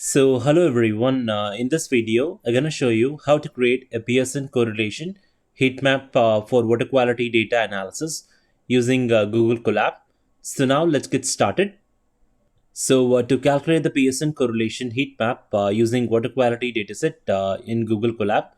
So hello everyone, in this video I'm going to show you how to create a Pearson correlation heat map for water quality data analysis using Google Colab. So now let's get started. So to calculate the Pearson correlation heat map using water quality dataset in Google Colab.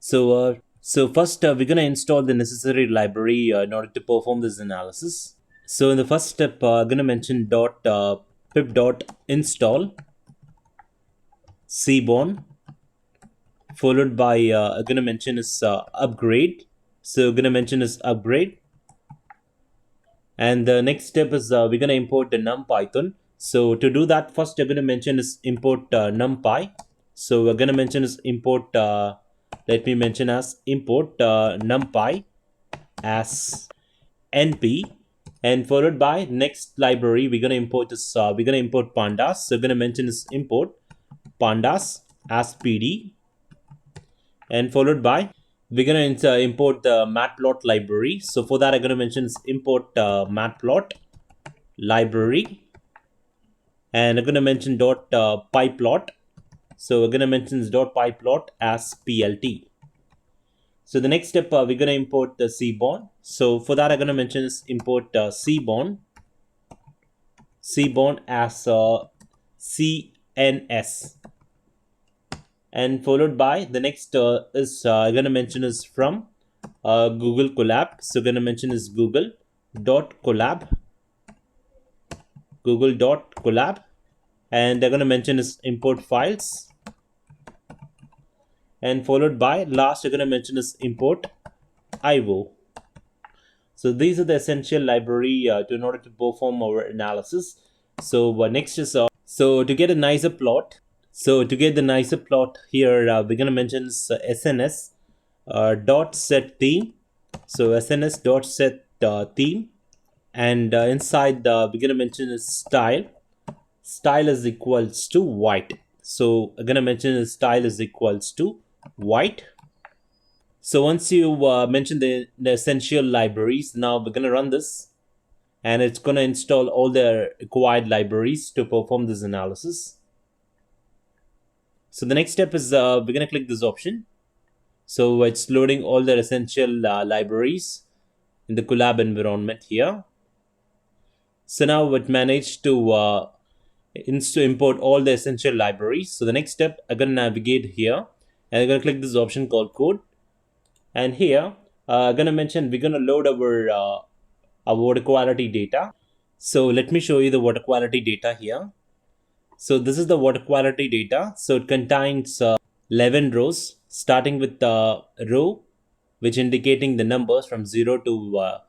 So first we're going to install the necessary library in order to perform this analysis. So in the first step I'm going to mention pip dot install Seaborn, followed by I'm gonna mention is upgrade. So gonna mention is upgrade, and the next step is we're gonna import the numpython. So to do that, first we're gonna mention is import numpy. So we're gonna mention is import. Let me mention as import numpy as np, and followed by next library we're gonna import this. We're gonna import pandas. So we're gonna mention is import pandas as pd, and followed by we're going to import the matplot library. So for that I'm going to mention is import matplot library, and I'm going to mention pyplot. So we're going to mention is pyplot as plt. So the next step we're going to import the Seaborn. So for that I'm going to mention is import Seaborn as cns, and followed by the next is I'm going to mention is from Google Colab. So going to mention is google.colab, and they're going to mention is import files, and followed by last we're going to mention is import IO. So these are the essential library in order to perform our analysis. So next is so to get a nicer plot. So to get the nicer plot here, we're going to mention SNS dot set theme. So SNS dot set theme, and inside we're going to mention is style. Style is equals to white. So I'm going to mention is style is equals to white. So once you mention the essential libraries, now we're going to run this, and it's going to install all the required libraries to perform this analysis. So the next step is we're going to click this option. So it's loading all the essential libraries in the Colab environment here. So now it managed to import all the essential libraries. So the next step, I'm going to navigate here, and I'm going to click this option called code. And here, I'm going to mention we're going to load our water quality data. So let me show you the water quality data here. So this is the water quality data. So it contains 11 rows, starting with the row which indicating the numbers from 0 to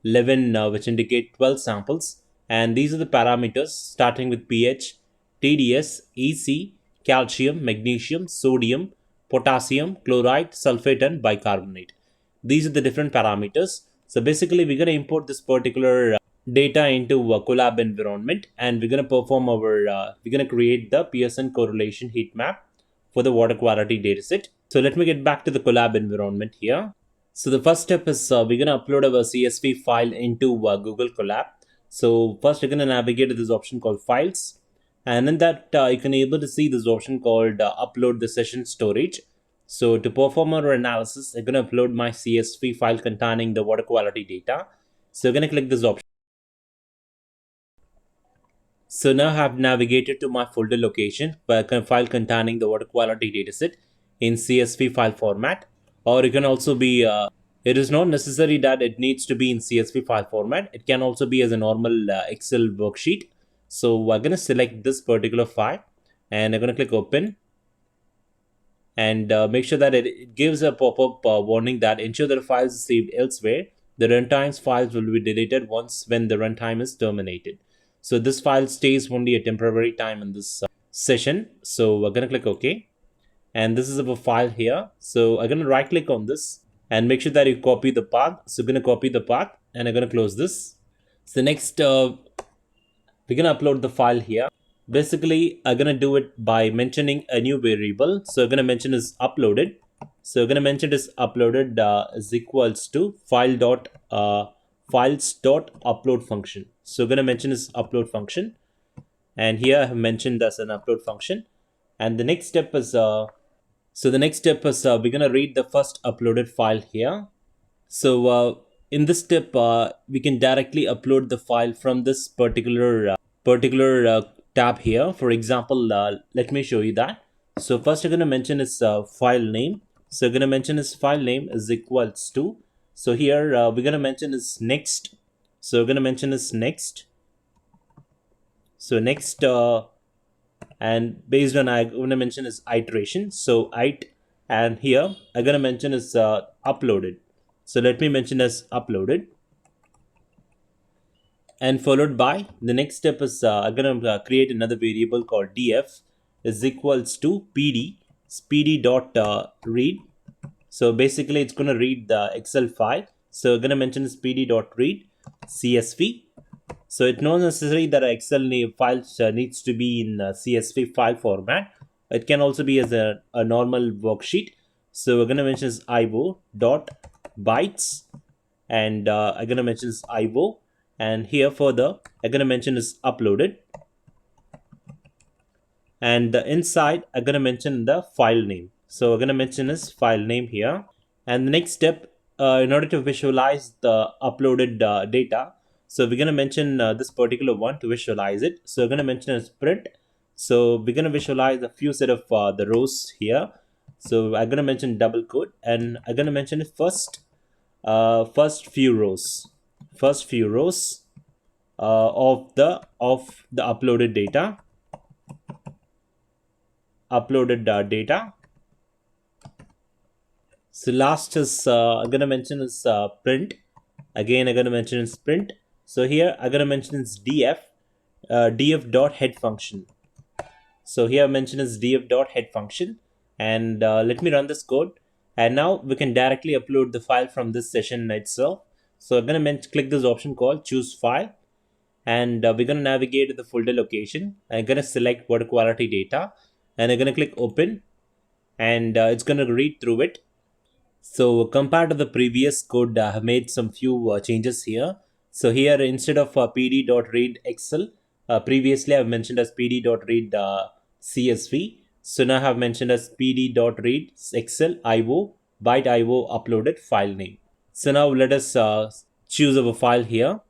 11, which indicate 12 samples. And these are the parameters starting with pH, TDS, EC, calcium, magnesium, sodium, potassium, chloride, sulfate, and bicarbonate. These are the different parameters. So basically we're going to import this particular data into a Colab environment, and we're going to perform our we're going to create the Pearson correlation heat map for the water quality dataset. So let me get back to the Colab environment here. So the first step is we're going to upload our CSV file into Google Colab. So first you're going to navigate to this option called files, and in that you can able to see this option called upload the session storage. So to perform our analysis, I'm going to upload my CSV file containing the water quality data. So you're going to click this option. So now I have navigated to my folder location where file containing the water quality dataset in CSV file format, or it can also be it is not necessary that it needs to be in CSV file format. It can also be as a normal Excel worksheet. So we're going to select this particular file, and I'm going to click open, and make sure that it gives a pop-up warning that ensure that the file is saved elsewhere. The runtime's files will be deleted once when the runtime is terminated. So this file stays only a temporary time in this session. So we're going to click OK. And this is our file here. So I'm going to right click on this and make sure that you copy the path. So I'm going to copy the path, and I'm going to close this. So next, we're going to upload the file here. Basically, I'm going to do it by mentioning a new variable. So I'm going to mention is uploaded. So I'm going to mention is uploaded is equals to files dot upload function. So I'm going to mention is upload function, and here I have mentioned as an upload function. And the next step is we're gonna read the first uploaded file here. So in this step, we can directly upload the file from this particular tab here. For example, let me show you that. So first, I'm gonna mention is file name. So I'm gonna mention is file name is equals to. So here we're gonna mention is next. So we're gonna mention is next. So next, and based on I'm gonna mention is iteration. So and here I'm gonna mention is uploaded. So let me mention as uploaded, and followed by the next step is I'm gonna create another variable called df is equals to pd dot read. So basically it's gonna read the Excel file. So I'm gonna mention is pd dot read csv. So it's not necessary that Excel file needs to be in CSV file format. It can also be as a normal worksheet. So we're gonna mention is IO dot bytes, and I'm gonna mention is IO, and here further I'm gonna mention is uploaded, and the inside I'm gonna mention the file name. So we're gonna mention is file name here, and the next step, in order to visualize the uploaded data, so we're gonna mention this particular one to visualize it. So we're gonna mention as print. So we're gonna visualize a few set of the rows here. So I'm gonna mention double quote, and I'm gonna mention it first few rows, of the uploaded data, data. So last is I'm gonna mention is print. Again, I'm gonna mention is print. So here I'm gonna mention is df dot head function. So here I mention is df dot head function, and let me run this code. And now we can directly upload the file from this session itself. So I'm gonna click this option called choose file, and we're gonna navigate to the folder location. I'm gonna select water quality data, and I'm gonna click open, and it's gonna read through it. So compared to the previous code, I have made some few changes here. So here, instead of pd.read Excel, previously I've mentioned as pd.read CSV. So now I have mentioned as pd.read Excel IO byte IO uploaded file name. So now let us choose our file here.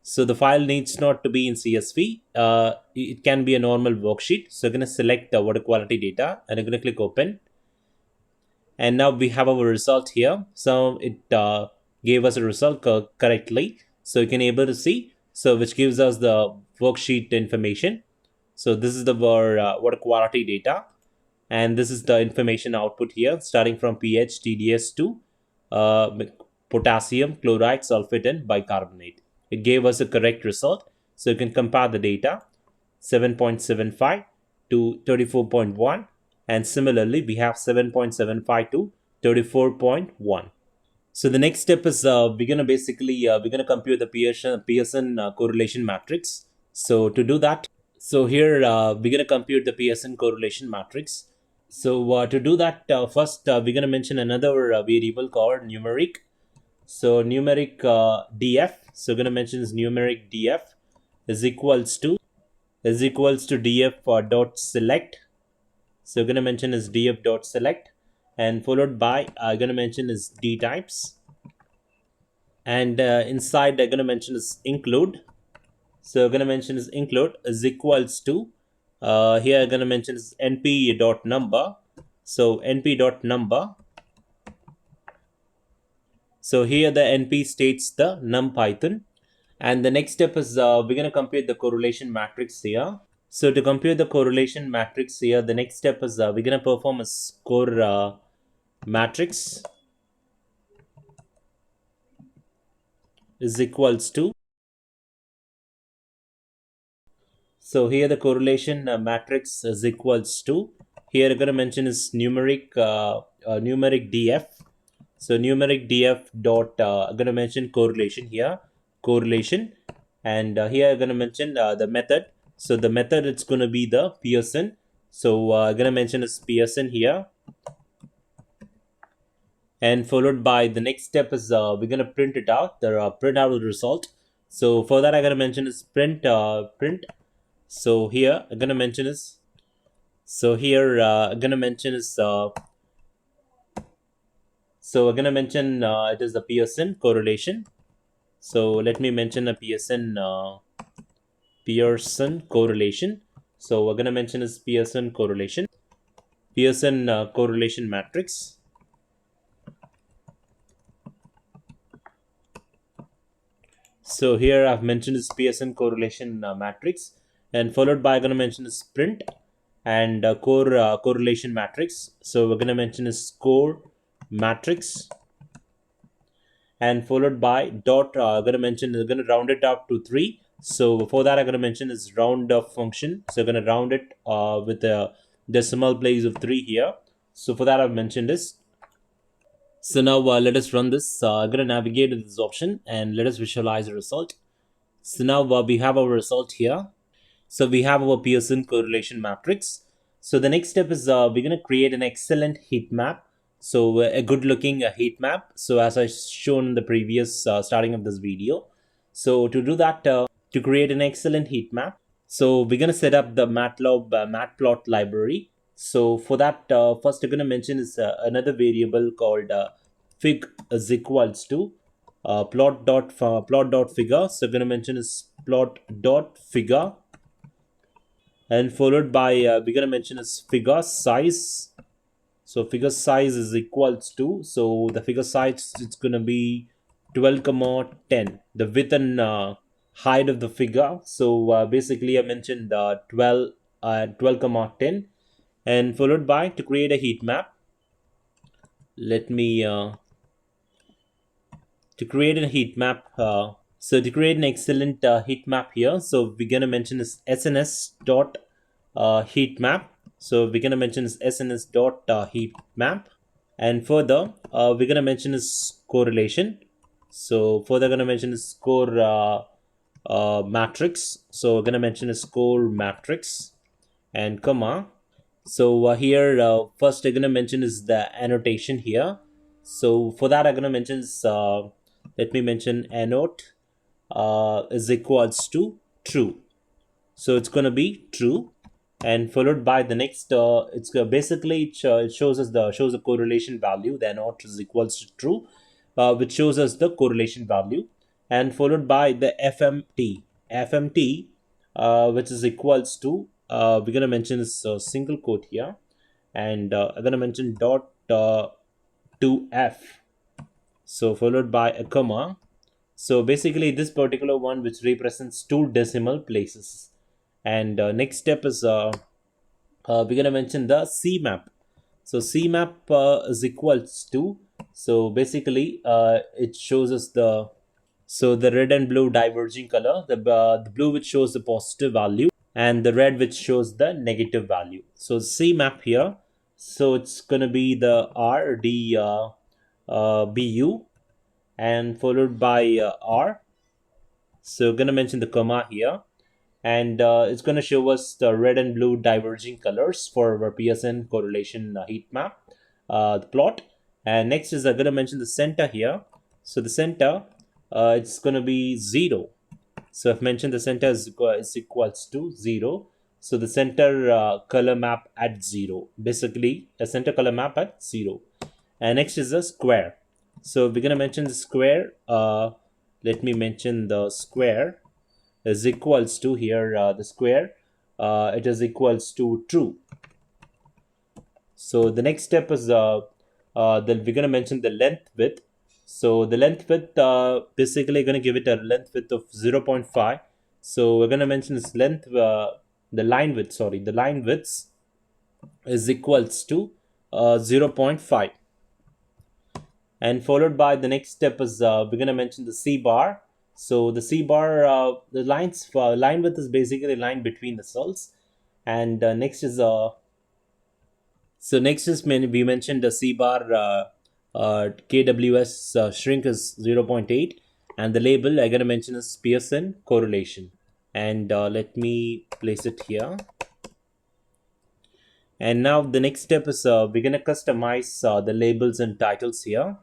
So the file needs not to be in CSV. It can be a normal worksheet. So I'm going to select the water quality data, and I'm going to click open. And now we have our result here. So it gave us a result correctly. So you can able to see. So which gives us the worksheet information. So this is the water quality data, and this is the information output here, starting from pH, TDS to potassium, chloride, sulfate, and bicarbonate. It gave us a correct result. So you can compare the data 7.75 to 34.1, and similarly we have 7.75 to 34.1. So the next step is we're gonna compute the Pearson correlation matrix. So to do that, so here we're gonna compute the Pearson correlation matrix. So to do that, first we're gonna mention another variable called numeric. So numeric df. So gonna mention is numeric df is equals to df dot select. So gonna mention is df dot select, and followed by gonna mention is d types, and inside I'm gonna mention is include. So I'm gonna mention is include is equals to here I'm gonna mention is np dot number. So np dot number. So here the np states the numpython, and the next step is we're gonna compute the correlation matrix here. So to compute the correlation matrix here, the next step is we're gonna perform a score matrix is equals to. So here the correlation matrix is equals to, here I'm gonna mention is numeric df. So numeric df dot I'm gonna mention correlation here, correlation, and here I'm gonna mention the method. So the method, it's gonna be the Pearson. So I'm gonna mention is Pearson here, and followed by the next step is we're gonna print it out, the print out the result. So for that I'm gonna mention is print. So here I'm gonna mention is So here I'm gonna mention is it is the Pearson correlation. So let me mention a Pearson correlation. So we're gonna mention is Pearson correlation matrix. So here I've mentioned is Pearson correlation matrix, and followed by I'm gonna mention is sprint and core correlation matrix. So we're gonna mention is core matrix, and followed by dot. We're gonna round it up to 3. So before that, I'm gonna mention is round up function. So I'm gonna round it with a decimal place of 3 here. So for that, I've mentioned this. So now let us run this. I'm gonna navigate to this option and let us visualize the result. So now we have our result here. So we have our Pearson correlation matrix. So the next step is we're going to create an excellent heat map. So a good looking heat map. So as I shown in the previous starting of this video. So to do that, to create an excellent heat map, so we're going to set up the Matplot library. So for that, first I'm going to mention is another variable called fig is equals to plot dot figure. So I'm going to mention is plot dot figure, and followed by we're going to mention is figure size. So figure size is equals to, so the figure size, it's going to be 12,10, the width and height of the figure. So basically I mentioned 12,10, and followed by to create a heat map. Let me to create a heat map. So to create an excellent heat map here, so we're gonna mention is SNS dot heat map. So we're gonna mention is SNS dot heat map, and further we're gonna mention is correlation. So further gonna mention is core matrix. So we're gonna mention is core matrix and comma. So here first I'm gonna mention is the annotation here. So for that I'm gonna mention is let me mention annote is equals to true. So it's gonna be true, and followed by the next it's basically it shows us the correlation value. The annote is equals to true, which shows us the correlation value, and followed by the fmt which is equals to we're gonna mention this single quote here, and I'm gonna mention dot to f, so followed by a comma. So basically this particular one which represents 2 decimal places, and next step is we're gonna mention the Cmap. So Cmap is equals to, so basically it shows us the, so the red and blue diverging color, the blue which shows the positive value and the red which shows the negative value. So Cmap here, so it's gonna be the RDBU and followed by R. So gonna mention the comma here, and it's going to show us the red and blue diverging colors for our Pearson correlation heat map, the plot. And next is I'm going to mention the center here. So the center, it's going to be 0. So I've mentioned the center is equals to 0. So the center color map at 0. Basically, a center color map at 0. And next is the square. So we're going to mention the square. Let me mention the square is equals to here the square, it is equals to true. So the next step is we're going to mention the length width. So the length width, basically going to give it a length width of 0.5. So we're going to mention this length, the line width is equals to 0.5, and followed by the next step is we're going to mention the C bar. So the C bar, the line width is basically line between the cells, and next is we mentioned the C bar KWS shrink is 0.8, and the label I'm gonna mention is Pearson correlation, and let me place it here. And now the next step is we're gonna customize the labels and titles here.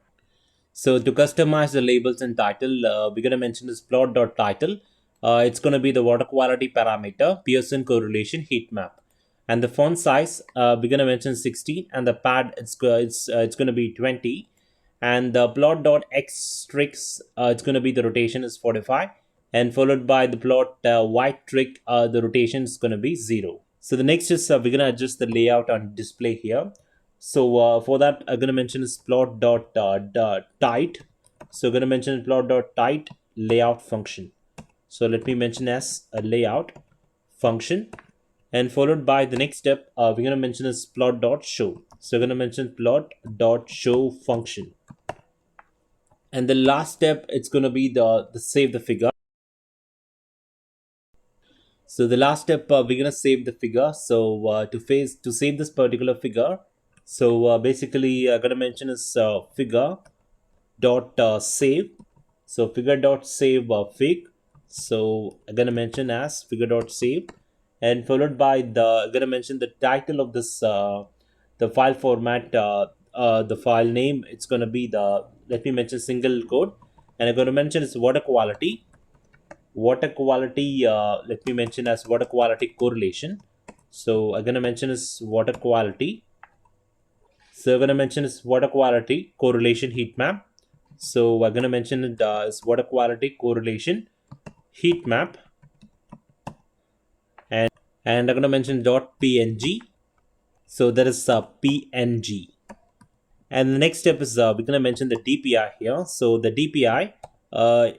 So to customize the labels and title, we're going to mention this plot.title. It's going to be the water quality parameter, Pearson correlation heat map. And the font size, we're gonna mention 16, and the pad, it's gonna be 20. And the plot.x tricks, it's gonna be, the rotation is 45, and followed by the plot y trick, the rotation is gonna be 0. So the next is, we're gonna adjust the layout on display here. So for that, I'm gonna mention is plot.tight. So I'm gonna mention plot.tight layout function. So let me mention as a layout function, and followed by the next step, we're going to mention is plot.show. So we're going to mention plot.show function. And the last step, it's going to be the save the figure. So the last step, we're going to save the figure. So to save this particular figure, so basically I'm going to mention is figure dot save. So figure dot save fig. So I'm going to mention as figure dot save, and followed by I'm going to mention the title of this, the file format, the file name, it's going to be let me mention single quote, and I'm going to mention is water quality, let me mention as water quality correlation. So I'm going to mention is water quality. So I'm going to mention is water quality correlation heat map. So I'm going to mention it as water quality correlation heat map, and I'm going to mention .png. So that is PNG. And the next step is, we're going to mention the DPI here. So the DPI,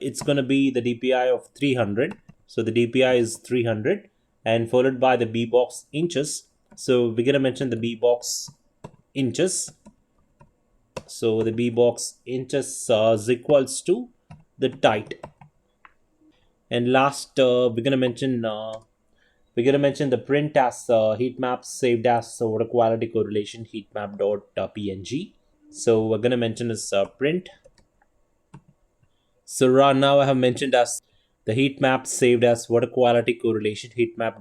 it's going to be the DPI of 300. So the DPI is 300, and followed by the B box inches. So we're going to mention the B box inches. So the B box inches is equals to the tight. And last, we're going to mention the print as heat map saved as water quality correlation heat map .png. So we're going to mention is print. So right now I have mentioned as the heat map saved as water quality correlation heat map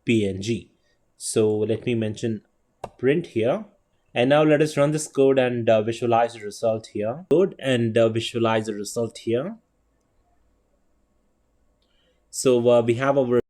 .png. So let me mention print here. And now let us run this code and visualize the result here. So we have our